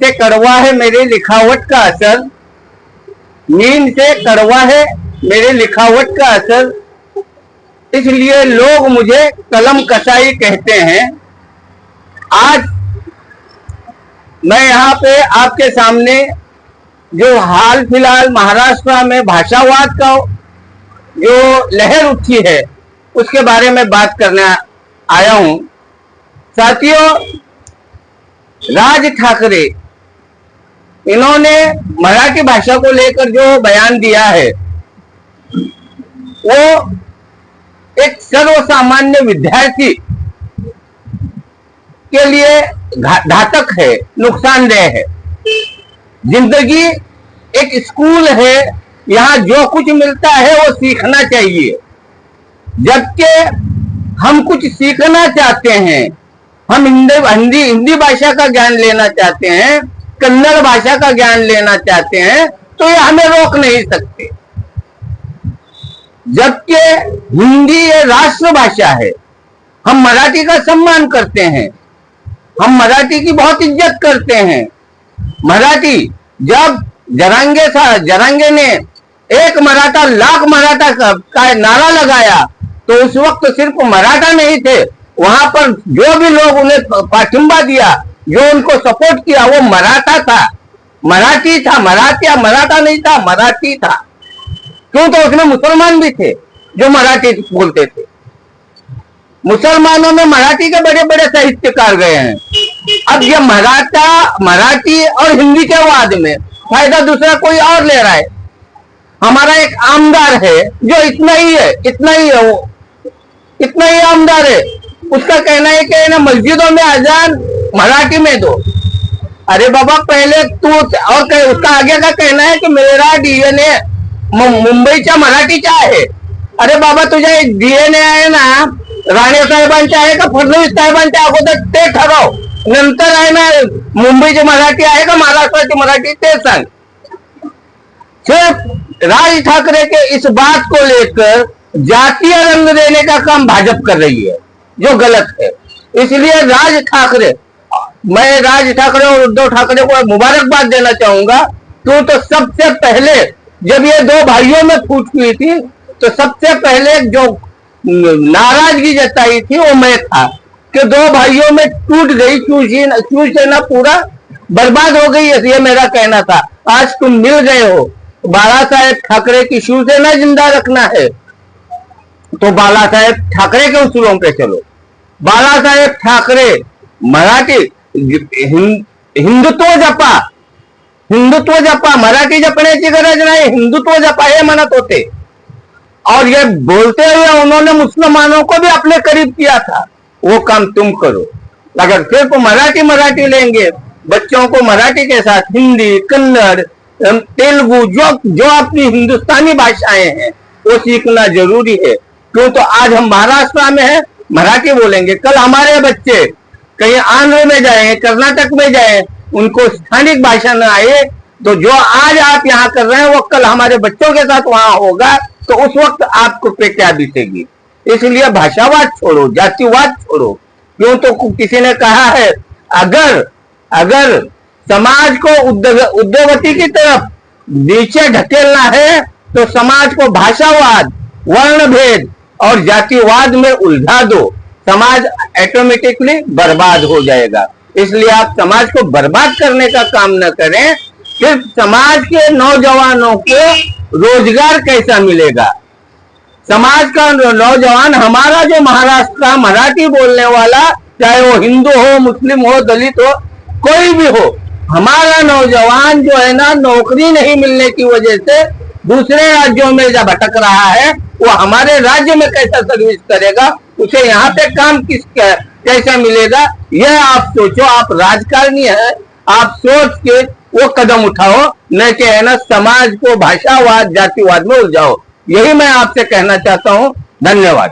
से कड़वा है मेरी लिखावट का असर, नींद से कड़वा है मेरी लिखावट का असर, इसलिए लोग मुझे कलम कसाई कहते हैं। आज मैं यहाँ पे आपके सामने जो हाल फिलहाल महाराष्ट्र में भाषावाद का जो लहर उठी है उसके बारे में बात करने आया हूं। साथियों, राज ठाकरे इन्होंने मराठी भाषा को लेकर जो बयान दिया है वो एक सर्वसामान्य विद्यार्थी के लिए घातक है, नुकसानदेह है। जिंदगी एक स्कूल है, यहाँ जो कुछ मिलता है वो सीखना चाहिए। जबकि हम कुछ सीखना चाहते हैं, हम हिंदी भाषा का ज्ञान लेना चाहते हैं, कन्नड़ भाषा का ज्ञान लेना चाहते हैं, तो ये हमें रोक नहीं सकते। जबकि हिंदी ये राष्ट्रभाषा है, हम मराठी का सम्मान करते हैं, हम मराठी की बहुत इज्जत करते हैं। मराठी जब जरांगे ने एक मराठा लाख मराठा का नारा लगाया तो उस वक्त सिर्फ मराठा नहीं थे, वहां पर जो भी लोग उन्हें पाठिंबा दिया, जो उनको सपोर्ट किया, वो मराठा था, मराठी था। मराठा नहीं था, मराठी था। क्यों? तो उसमें मुसलमान भी थे जो मराठी बोलते थे। मुसलमानों में मराठी के बड़े बड़े साहित्यकार गए हैं। अब ये मराठी और हिंदी के वाद में फायदा दूसरा कोई और ले रहा है। हमारा एक आमदार है जो इतना ही है, वो इतना ही आमदार है, उसका कहना है कि ना मस्जिदों में अजान मराठी में दो। अरे बाबा, पहले तू और उसका आगे का कहना है कि मेरा डीएनए मुंबईच्या मराठीचा आहे। अरे बाबा, तुझ्या डीएनए आहे ना राणे साहेबांचे आहे का फडणवीस साहेबांच्या अगोदर ते ठरव, नंतर आहे ना मुंबईची मराठी आहे का महाराष्ट्राची मराठी ते सांग। सिर्फ राज ठाकरे के इस बात को लेकर जातीय रंग देने का काम भाजपा कर रही है, जो गलत है। इसलिए मैं राज ठाकरे और उद्धव ठाकरे को मुबारकबाद देना चाहूंगा। तो सबसे पहले जब ये दो भाइयों में फूट हुई थी तो सबसे पहले जो नाराजगी जताई थी वो मैं था कि दो भाइयों में टूट गई शिवसेना, पूरा बर्बाद हो गई, ये मेरा कहना था। आज तुम मिल गए हो, बाला साहेब ठाकरे की शिवसेना जिंदा रखना है तो बाला साहेब ठाकरे के उसूलों पे चलो। बाला साहेब ठाकरे मराठी हिंदुत्व जपा, मराठी जपण्याची गरज नाही, हिंदुत्व जपा हे म्हणत होते। और ये बोलते हुए उन्होंने मुसलमानों को भी अपने करीब किया था। वो काम तुम करो। अगर सिर्फ मराठी लेंगे, बच्चों को मराठी के साथ हिंदी, कन्नड़, तेलुगु, जो अपनी हिंदुस्तानी भाषाएं हैं वो सीखना जरूरी है। क्यों? तो आज हम महाराष्ट्र में हैं, मराठी बोलेंगे, कल हमारे बच्चे कहीं आंध्र में जाए, कर्नाटक में जाए, उनको स्थानिक भाषा न आए तो जो आज आप यहाँ कर रहे हैं वो कल हमारे बच्चों के साथ वहां होगा, तो उस वक्त आपको पे क्या बीतेगी। इसलिए भाषावाद छोड़ो, जातिवाद छोड़ो। क्यों? तो किसी ने कहा है अगर समाज को उद्योगति की तरफ नीचे ढकेलना है तो समाज को भाषावाद, वर्ण भेद और जातिवाद में उलझा दो, समाज ऑटोमेटिकली बर्बाद हो जाएगा। इसलिए आप समाज को बर्बाद करने का काम न करें। सिर्फ समाज के नौजवानों को रोजगार कैसा मिलेगा, समाज का नौजवान, हमारा जो महाराष्ट्र का मराठी बोलने वाला, चाहे वो हिंदू हो, मुस्लिम हो, दलित हो, कोई भी हो, हमारा नौजवान जो है ना नौकरी नहीं मिलने की वजह से दूसरे राज्यों में जब भटक रहा है, वो हमारे राज्य में कैसा सर्विस करेगा, उसे यहाँ पे काम कैसे मिलेगा। यह आप सोचो, आप राजकारणी है, आप सोच के वो कदम उठाओ, न कि है ना समाज को भाषावाद, जातिवाद में उलझाओ। यही मैं आपसे कहना चाहता हूँ। धन्यवाद।